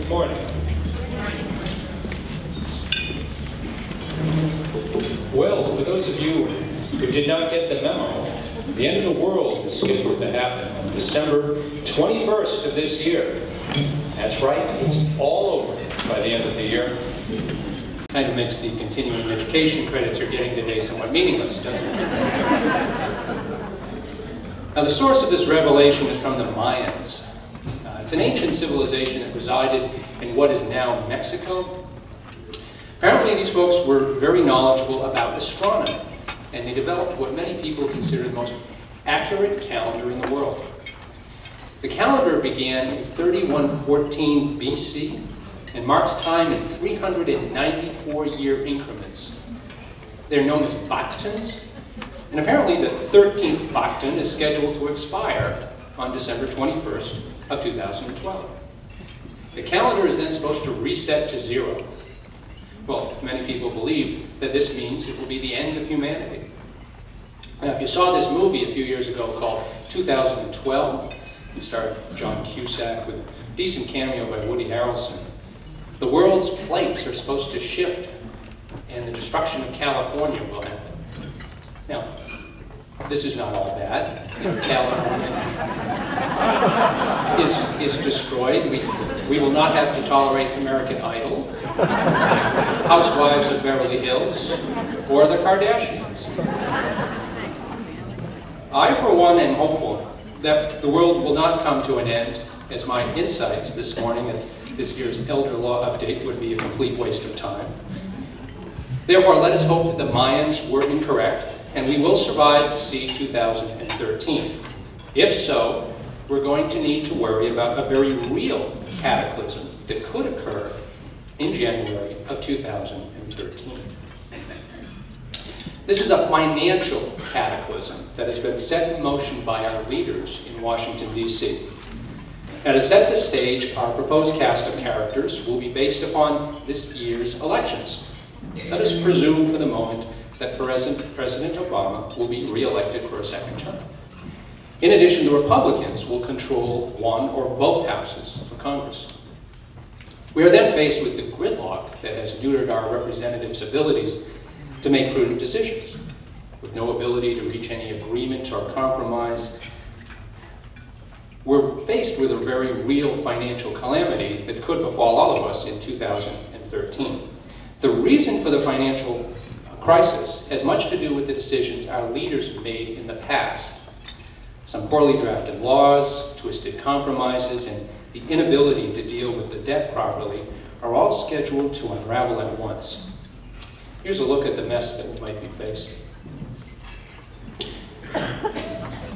Good morning. Well, for those of you who did not get the memo, the end of the world is scheduled to happen on December 21st of this year. That's right, it's all over by the end of the year. Kind of makes the continuing education credits you're getting today somewhat meaningless, doesn't it? Now, the source of this revelation is from the Mayans. It's an ancient civilization that resided in what is now Mexico. Apparently, these folks were very knowledgeable about astronomy, and they developed what many people consider the most accurate calendar in the world. The calendar began in 3114 BC and marks time in 394-year increments. They're known as Baktans, and apparently the 13th Baktan is scheduled to expire on December 21st of 2012. The calendar is then supposed to reset to 0. Well, many people believe that this means it will be the end of humanity. Now, if you saw this movie a few years ago called 2012, it starred John Cusack with a decent cameo by Woody Harrelson. The world's plates are supposed to shift, and the destruction of California will happen. Now, this is not all bad. California is destroyed. We will not have to tolerate American Idol, Housewives of Beverly Hills, or the Kardashians. I, for one, am hopeful that the world will not come to an end, as my insights this morning at this year's Elder Law update would be a complete waste of time. Therefore, let us hope that the Mayans were incorrect, and we will survive to see 2013. If so, we're going to need to worry about a very real cataclysm that could occur in January of 2013. This is a financial cataclysm that has been set in motion by our leaders in Washington, D.C. Now, to set the stage, our proposed cast of characters will be based upon this year's elections. Let us presume for the moment that President Obama will be re-elected for a second term. In addition, the Republicans will control one or both houses of Congress. We are then faced with the gridlock that has neutered our representatives' abilities to make prudent decisions. With no ability to reach any agreement or compromise, we're faced with a very real financial calamity that could befall all of us in 2013. The reason for the financial crisis has much to do with the decisions our leaders made in the past. Some poorly drafted laws, twisted compromises, and the inability to deal with the debt properly are all scheduled to unravel at once. Here's a look at the mess that we might be facing.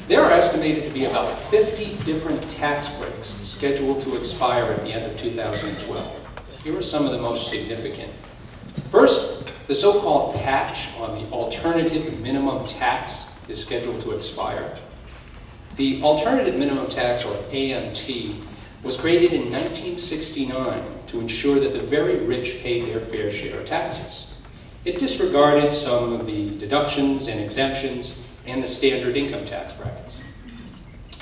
There are estimated to be about 50 different tax breaks scheduled to expire at the end of 2012. Here are some of the most significant. First, the so-called patch on the alternative minimum tax is scheduled to expire. The alternative minimum tax, or AMT, was created in 1969 to ensure that the very rich paid their fair share of taxes. It disregarded some of the deductions and exemptions and the standard income tax brackets.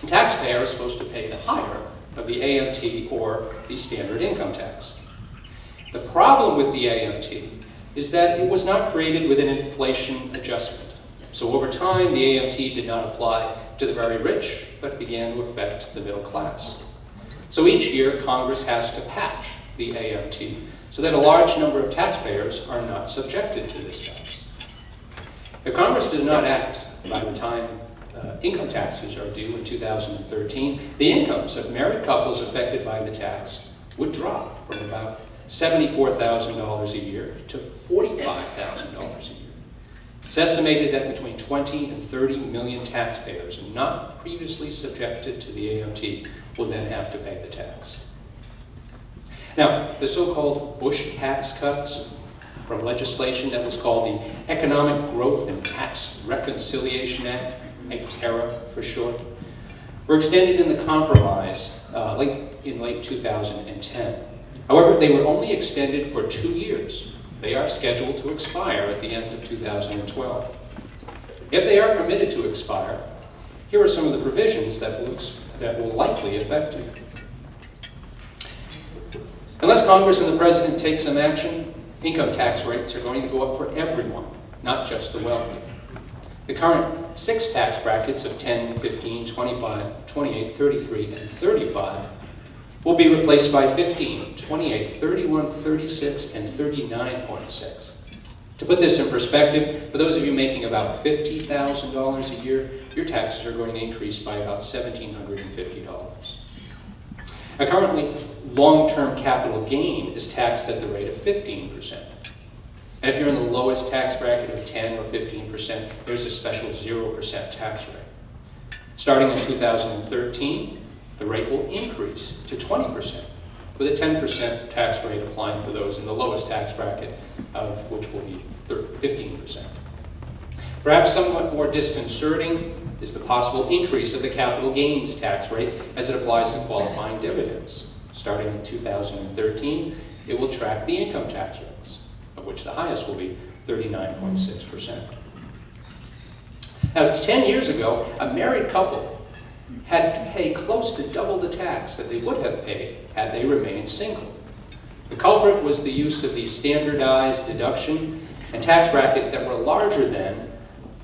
The taxpayer is supposed to pay the higher of the AMT or the standard income tax. The problem with the AMT is that it was not created with an inflation adjustment. So over time, the AMT did not apply to the very rich, but began to affect the middle class. So each year, Congress has to patch the AMT so that a large number of taxpayers are not subjected to this tax. If Congress does not act by the time income taxes are due in 2013, the incomes of married couples affected by the tax would drop from about $74,000 a year to $45,000 a year. It's estimated that between 20 and 30 million taxpayers not previously subjected to the AMT will then have to pay the tax. Now, the so-called Bush tax cuts from legislation that was called the Economic Growth and Tax Reconciliation Act, EGTERA for short, were extended in the compromise in late 2010. However, they were only extended for 2 years. They are scheduled to expire at the end of 2012. If they are permitted to expire, here are some of the provisions that will likely affect you. Unless Congress and the President take some action, income tax rates are going to go up for everyone, not just the wealthy. The current 6 tax brackets of 10, 15, 25, 28, 33, and 35 will be replaced by 15, 28, 31, 36, and 39.6. To put this in perspective, for those of you making about $50,000 a year, your taxes are going to increase by about $1,750. Now, currently, long-term capital gain is taxed at the rate of 15%. And if you're in the lowest tax bracket of 10 or 15%, there's a special 0% tax rate. Starting in 2013, the rate will increase to 20%, with a 10% tax rate applying to those in the lowest tax bracket, of which will be 15%. Perhaps somewhat more disconcerting is the possible increase of the capital gains tax rate as it applies to qualifying dividends. Starting in 2013, it will track the income tax rates, of which the highest will be 39.6%. Now, 10 years ago, a married couple had to pay close to double the tax that they would have paid had they remained single. The culprit was the use of the standardized deduction and tax brackets that were larger than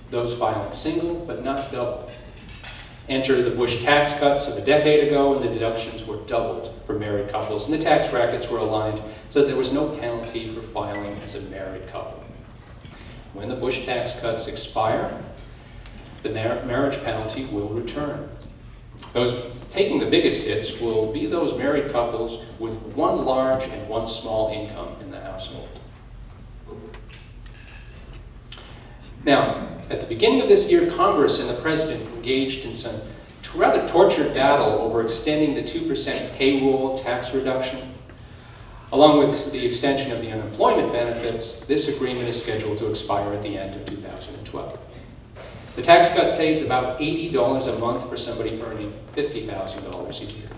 those filing single, but not double. Enter the Bush tax cuts of a decade ago, and the deductions were doubled for married couples, and the tax brackets were aligned so that there was no penalty for filing as a married couple. When the Bush tax cuts expire, the marriage penalty will return. Those taking the biggest hits will be those married couples with one large and one small income in the household. Now, at the beginning of this year, Congress and the President engaged in some rather tortured battle over extending the 2% payroll tax reduction. Along with the extension of the unemployment benefits, this agreement is scheduled to expire at the end of 2012. The tax cut saves about $80 a month for somebody earning $50,000 a year.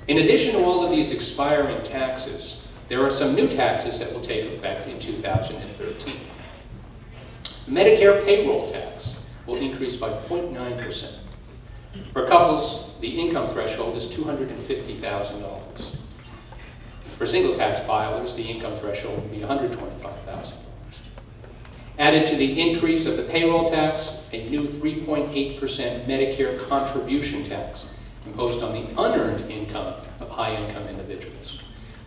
In addition to all of these expiring taxes, there are some new taxes that will take effect in 2013. The Medicare payroll tax will increase by 0.9%. For couples, the income threshold is $250,000. For single tax filers, the income threshold will be $125,000. Added to the increase of the payroll tax, a new 3.8% Medicare contribution tax imposed on the unearned income of high-income individuals.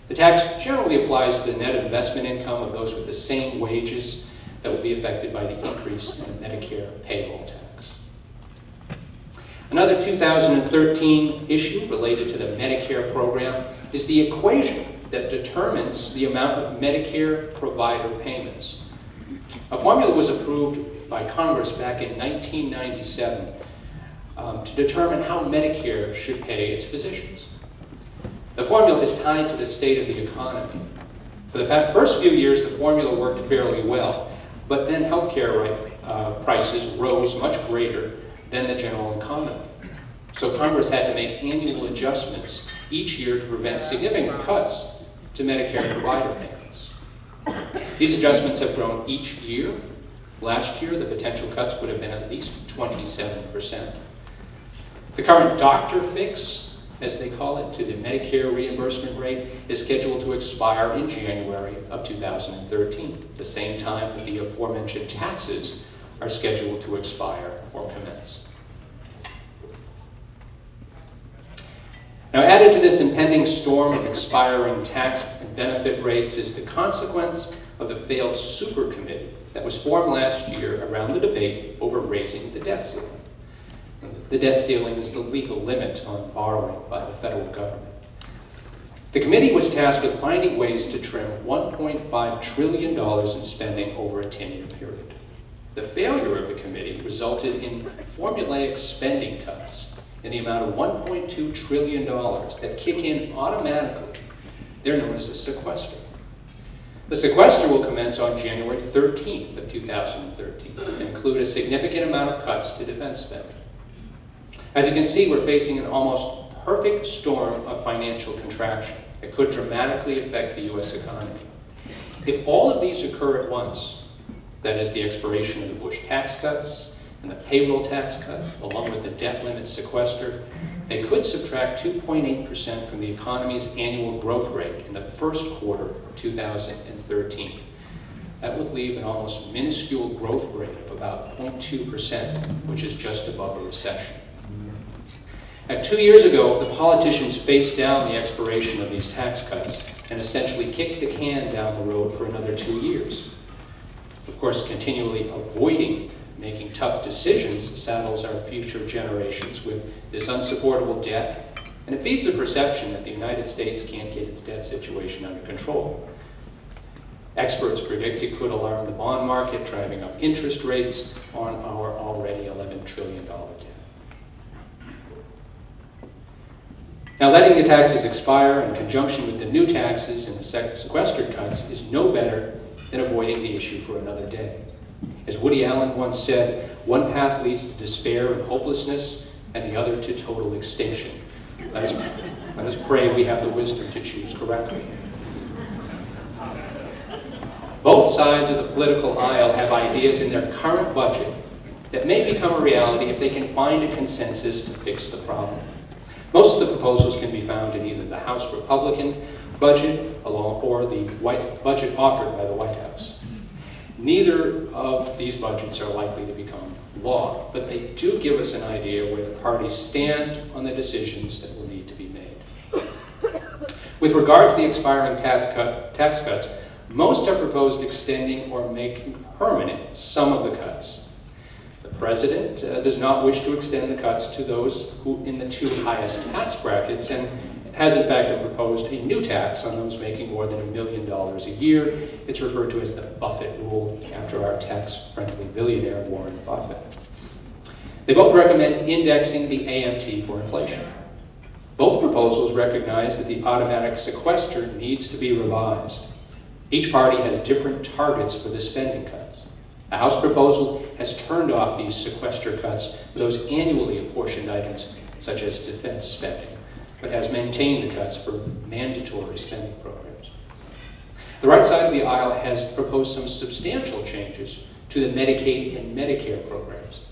The tax generally applies to the net investment income of those with the same wages that will be affected by the increase in the Medicare payroll tax. Another 2013 issue related to the Medicare program is the equation that determines the amount of Medicare provider payments. A formula was approved by Congress back in 1997 to determine how Medicare should pay its physicians. The formula is tied to the state of the economy. For the first few years, the formula worked fairly well, but then healthcare prices rose much greater than the general economy. So Congress had to make annual adjustments each year to prevent significant cuts to Medicare provider payments. These adjustments have grown each year. Last year, the potential cuts would have been at least 27%. The current doctor fix, as they call it, to the Medicare reimbursement rate is scheduled to expire in January of 2013, the same time that the aforementioned taxes are scheduled to expire or commence. Now, added to this impending storm of expiring tax and benefit rates is the consequence of the failed super committee that was formed last year around the debate over raising the debt ceiling. The debt ceiling is the legal limit on borrowing by the federal government. The committee was tasked with finding ways to trim $1.5 trillion in spending over a 10-year period. The failure of the committee resulted in formulaic spending cuts in the amount of $1.2 trillion that kick in automatically. They're known as a sequester. The sequester will commence on January 13th of 2013 and include a significant amount of cuts to defense spending. As you can see, we're facing an almost perfect storm of financial contraction that could dramatically affect the U.S. economy. If all of these occur at once, that is the expiration of the Bush tax cuts and the payroll tax cut, along with the debt limit sequester, They could subtract 2.8% from the economy's annual growth rate in the first quarter of 2013. That would leave an almost minuscule growth rate of about 0.2%, which is just above a recession. Now, 2 years ago, the politicians faced down the expiration of these tax cuts and essentially kicked the can down the road for another 2 years. Of course, continually avoiding making tough decisions saddles our future generations with this unsupportable debt, and it feeds a perception that the United States can't get its debt situation under control. Experts predict it could alarm the bond market, driving up interest rates on our already $11 trillion debt. Now, letting the taxes expire in conjunction with the new taxes and the sequestered cuts is no better than avoiding the issue for another day. As Woody Allen once said, one path leads to despair and hopelessness, and the other to total extinction. Let us pray we have the wisdom to choose correctly. Both sides of the political aisle have ideas in their current budget that may become a reality if they can find a consensus to fix the problem. Most of the proposals can be found in either the House Republican budget or the budget offered by the White House. Neither of these budgets are likely to become law, but they do give us an idea where the parties stand on the decisions that will need to be made. With regard to the expiring tax cuts, most have proposed extending or making permanent some of the cuts. The President does not wish to extend the cuts to those who in the 2 highest tax brackets, and has in fact proposed a new tax on those making more than $1 million a year. It's referred to as the Buffett rule, after our tax-friendly billionaire Warren Buffett. They both recommend indexing the AMT for inflation. Both proposals recognize that the automatic sequester needs to be revised. Each party has different targets for the spending cuts. The House proposal has turned off these sequester cuts for those annually apportioned items, such as defense spending, but has maintained the cuts for mandatory spending programs. The right side of the aisle has proposed some substantial changes to the Medicaid and Medicare programs.